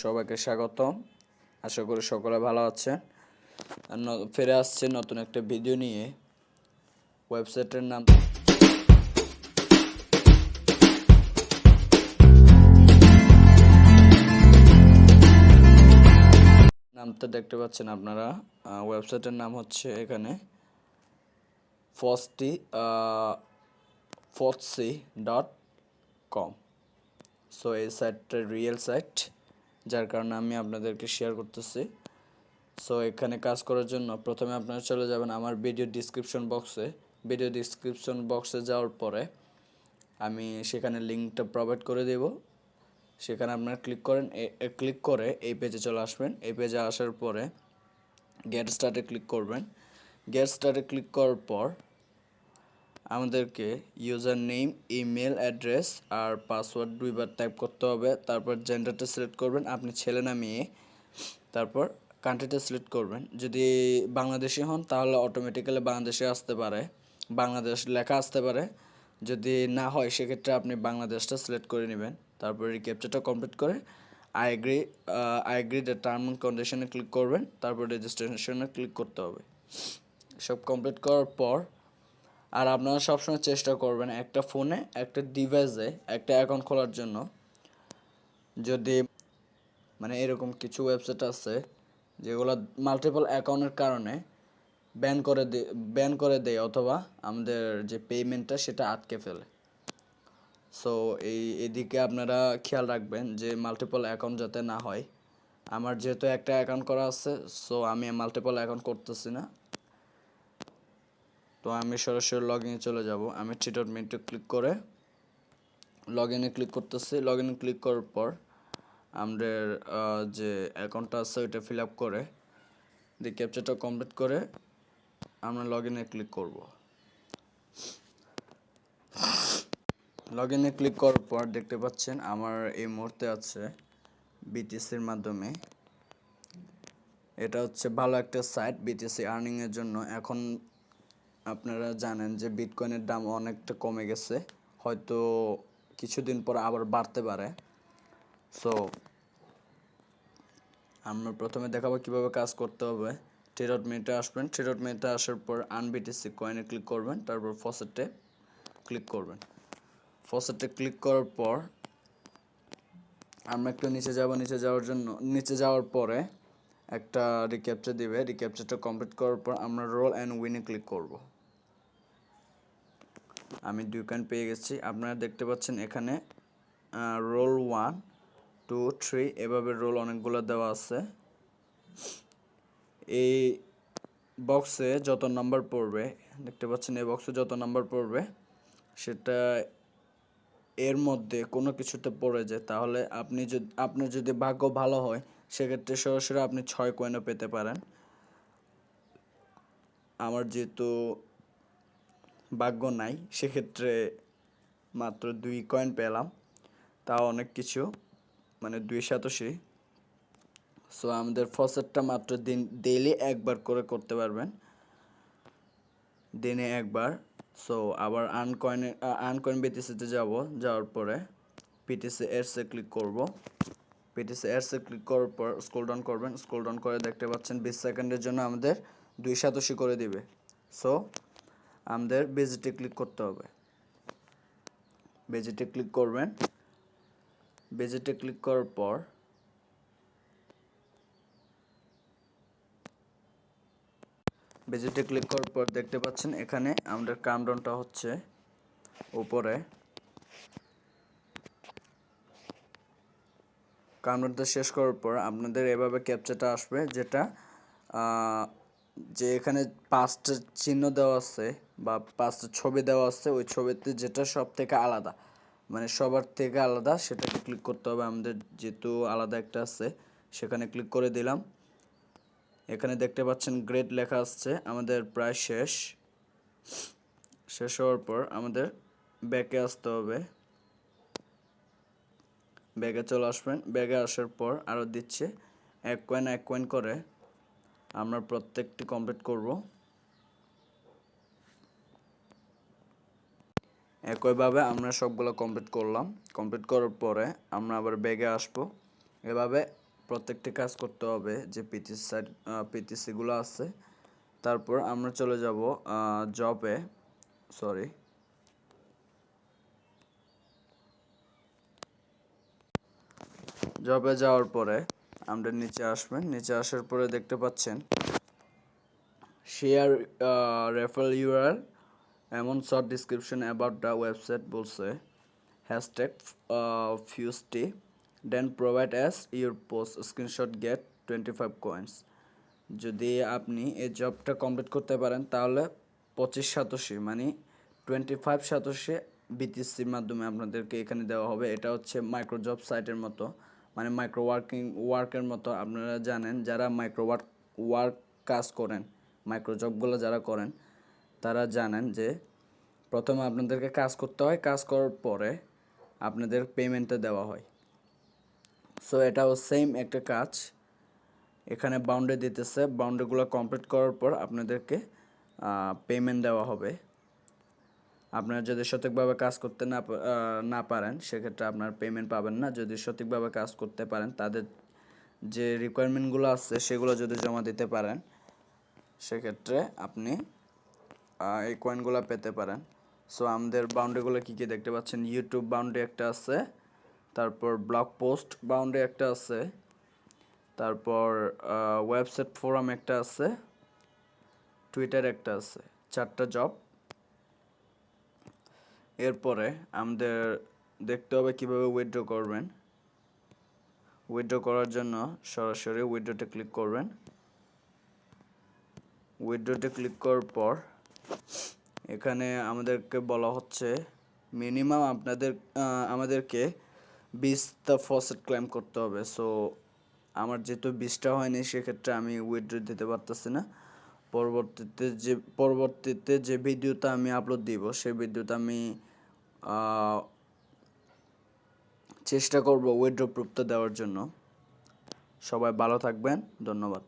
সবাইকে স্বাগতম। আশা করি সকলে ভালো আছেন। ফিরে আসছে নতুন একটা ভিডিও নিয়ে। ওয়েবসাইটের নামটা দেখতে পাচ্ছেন আপনারা। ওয়েবসাইটের নাম হচ্ছে এখানে faucet.com। সো এই সাইটটা রিয়েল সাইট, যার কারণে আমি আপনাদেরকে শেয়ার করতেছি। সো এখানে কাজ করার জন্য প্রথমে আপনারা চলে যাবেন আমার ভিডিও ডিসক্রিপশন বক্সে যাওয়ার পরে আমি সেখানে লিঙ্কটা প্রোভাইড করে দেব। সেখানে আপনারা ক্লিক করে এই পেজে চলে আসবেন। এই পেজে আসার পরে গেট স্টার্টে ক্লিক করবেন। গেট স্টার্টে ক্লিক করার পর আমাদেরকে ইউজার নেম, ইমেল অ্যাড্রেস আর পাসওয়ার্ড দুইবার টাইপ করতে হবে। তারপর জেন্ডারটা সিলেক্ট করবেন, আপনি ছেলে না মেয়ে। তারপর কান্ট্রিটা সিলেক্ট করবেন। যদি বাংলাদেশি হন তাহলে অটোমেটিক্যালি বাংলাদেশে আসতে পারে, বাংলাদেশ লেখা আসতে পারে। যদি না হয় সেক্ষেত্রে আপনি বাংলাদেশটা সিলেক্ট করে নেবেন। তারপর ক্যাপচাটা কমপ্লিট করে I agree the term and কন্ডিশনে ক্লিক করবেন। তারপর রেজিস্ট্রেশনে ক্লিক করতে হবে। সব কমপ্লিট করার পর আর আপনারা সবসময় চেষ্টা করবেন একটা ফোনে, একটা ডিভাইসে একটা অ্যাকাউন্ট খোলার জন্য। যদি এরকম কিছু ওয়েবসাইট আছে যেগুলো মাল্টিপল অ্যাকাউন্টের কারণে ব্যান করে দেয় অথবা আমাদের যে পেমেন্টটা সেটা আটকে ফেলে। সো এদিকে আপনারা খেয়াল রাখবেন যে মাল্টিপল অ্যাকাউন্ট যাতে না হয়। আমার যেহেতু একটা অ্যাকাউন্ট করা আছে, সো আমি মাল্টিপল অ্যাকাউন্ট করতেছি না। তো আমি সরাসরি লগ ইনে চলে যাব। আমি থ্রি.me ক্লিক করে লগ ইনে ক্লিক করতেছি। লগ ইনে ক্লিক করার পর আমাদের যে অ্যাকাউন্টটা আছে ওইটা ফিল আপ করে দিয়ে ক্যাপচাটা কমপ্লিট করে আমরা লগ ইনে ক্লিক করব। লগ ইনে ক্লিক করার পর দেখতে পাচ্ছেন আমার এই মুহূর্তে আছে বিটিসির মাধ্যমে। এটা হচ্ছে ভালো একটা সাইট বিটিসি আর্নিংয়ের জন্য। এখন আপনারা জানেন যে বিটকয়েনের দাম অনেকটা কমে গেছে, হয়তো কিছুদিন পর আবার বাড়তে পারে। সো আমরা প্রথমে দেখাবো কিভাবে কাজ করতে হবে। থ্রি.me আসবেন। থ্রি.me আসার পর আনবিটিসি কয়েনে ক্লিক করবেন। তারপর ফসেটে ক্লিক করবেন। ফসেটে ক্লিক করার পর আমরা একটু নিচে যাওয়ার পরে একটা রিক্যাপচা দিবে। রিক্যাপচাটা কমপ্লিট করার পর আমরা রোল অ্যান্ড উইনে ক্লিক করব। আমি 2 কয়েন পেয়ে গেছি। আপনারা দেখতে পাচ্ছেন এখানে রোল 1, 2, 3 এভাবে রোল অনেকগুলো দেওয়া আছে। এই বক্সে যত নাম্বার পড়বে, দেখতে পাচ্ছেন এই বক্সে যত নাম্বার পড়বে সেটা এর মধ্যে কোনো কিছুতে পড়ে যায়, তাহলে আপনার যদি ভাগ্য ভালো হয় সেক্ষেত্রে সরাসরি আপনি 6 কয়েনও পেতে পারেন। আমার যেহেতু ভাগ্য নাই সেক্ষেত্রে মাত্র 2 কয়েন পেলাম, তাও অনেক কিছু, 287। সো আমাদের ফসেটটা মাত্র ডেইলি একবার করে করতে পারবেন, দিনে একবার। সো আবার আনকয়েন বিটিসিতে যাওয়ার পরে পিটিসি এডসে ক্লিক করব। পিটিসি এডসে ক্লিক করার পর স্ক্রল ডাউন করবেন। স্ক্রল ডাউন করে দেখতে পাচ্ছেন 20 সেকেন্ডের জন্য আমাদের 287 করে দিবে। সো আমাদের বেজিটে ক্লিক করতে হবে। বেজিটে ক্লিক করবেন। বেজিটে ক্লিক করার পর দেখতে পাচ্ছেন এখানে আমাদের কাউন্টডাউনটা হচ্ছে উপরে। কাউন্টডাউনটা শেষ করার পর আপনাদের এভাবে ক্যাপচাটা আসবে, যেটা যে এখানে 5টা চিহ্ন দেওয়া আছে বা 5টা ছবি দেওয়া আছে, ওই ছবিতে যেটা সব থেকে আলাদা, সবার থেকে আলাদা, সেটাকে ক্লিক করতে হবে। আমাদের যেহেতু আলাদা একটা আছে সেখানে ক্লিক করে দিলাম। এখানে দেখতে পাচ্ছেন গ্রেড লেখা আসছে। আমাদের প্রায় শেষ হওয়ার পর আমাদের ব্যাকে আসতে হবে। ব্যাগে চলে আসবেন। ব্যাগে আসার পর আরও দিচ্ছে 1 কয়েন করে আমরা প্রত্যেকটি কমপ্লিট করব। একইভাবে আমরা সবগুলো কমপ্লিট করলাম। কমপ্লিট করার পরে আমরা আবার ব্যাগে আসব। এভাবে প্রত্যেকটি কাজ করতে হবে যে পিটিসিগুলো আছে। তারপর আমরা চলে যাব জবে যাওয়ার পরে আমরা নিচে আসবেন। নিচে আসার পরে দেখতে পাচ্ছেন শেয়ার রেফারেল ইউআরএল এমন short description about the website বলছে, হ্যাশট্যাগ ফিউজটি then provide as your post screenshot get 25 coins. যদি আপনি এই জবটা কমপ্লিট করতে পারেন তাহলে 25 সাতোশি মানে 25 সাতোশি বিটিসির মাধ্যমে আপনাদেরকে এখানে দেওয়া হবে। এটা হচ্ছে মাইক্রো জব সাইটের মতো, মানে মাইক্রো ওয়ার্কের মতো। আপনারা জানেন যারা মাইক্রো ওয়ার্ক কাজ করেন, মাইক্রো জবগুলো যারা করেন তারা জানেন যে প্রথমে আপনাদেরকে কাজ করতে হয়, কাজ করার পরে আপনাদের পেমেন্টটা দেওয়া হয়। সো এটাও সেম একটা কাজ। এখানে বাউন্ডারি দিতেছে, বাউন্ডারিগুলো কমপ্লিট করার পর আপনাদেরকে পেমেন্ট দেওয়া হবে। আপনারা যদি সঠিকভাবে কাজ করতে না পারেন সেক্ষেত্রে আপনার পেমেন্ট পাবেন না। যদি সঠিকভাবে কাজ করতে পারেন, তাদের যে রিকোয়ারমেন্টগুলো আছে সেগুলো যদি জমা দিতে পারেন সেক্ষেত্রে আপনি এই কয়েনগুলো পেতে পারেন। সো আমাদের বাউন্ডারিগুলো কী কী দেখতে পাচ্ছেন, ইউটিউব বাউন্ডারি একটা আছে, তারপর ব্লগ পোস্ট বাউন্ডারি একটা আছে, তারপর ওয়েবসাইট ফোরাম একটা আছে, টুইটার একটা আছে, 4টা জব। এরপরে আমাদের দেখতে হবে কিভাবে উইথড্র করবেন। উইথড্র করার জন্য সরাসরি উইথড্রতে ক্লিক করবেন। উইথড্রতে ক্লিক করার পর এখানে আমাদেরকে বলা হচ্ছে মিনিমাম আমাদেরকে 20টা ফসেট ক্লেম করতে হবে। সো আমার যেহেতু 20টা হয়নি সেক্ষেত্রে আমি উইথড্র দিতে পারতেছি না। পরবর্তীতে যে ভিডিওটা আমি আপলোড দিব সেই ভিডিওটা আমি চেষ্টা করব উইথড্র প্রুফটা দেওয়ার জন্য। সবাই ভালো থাকবেন, ধন্যবাদ।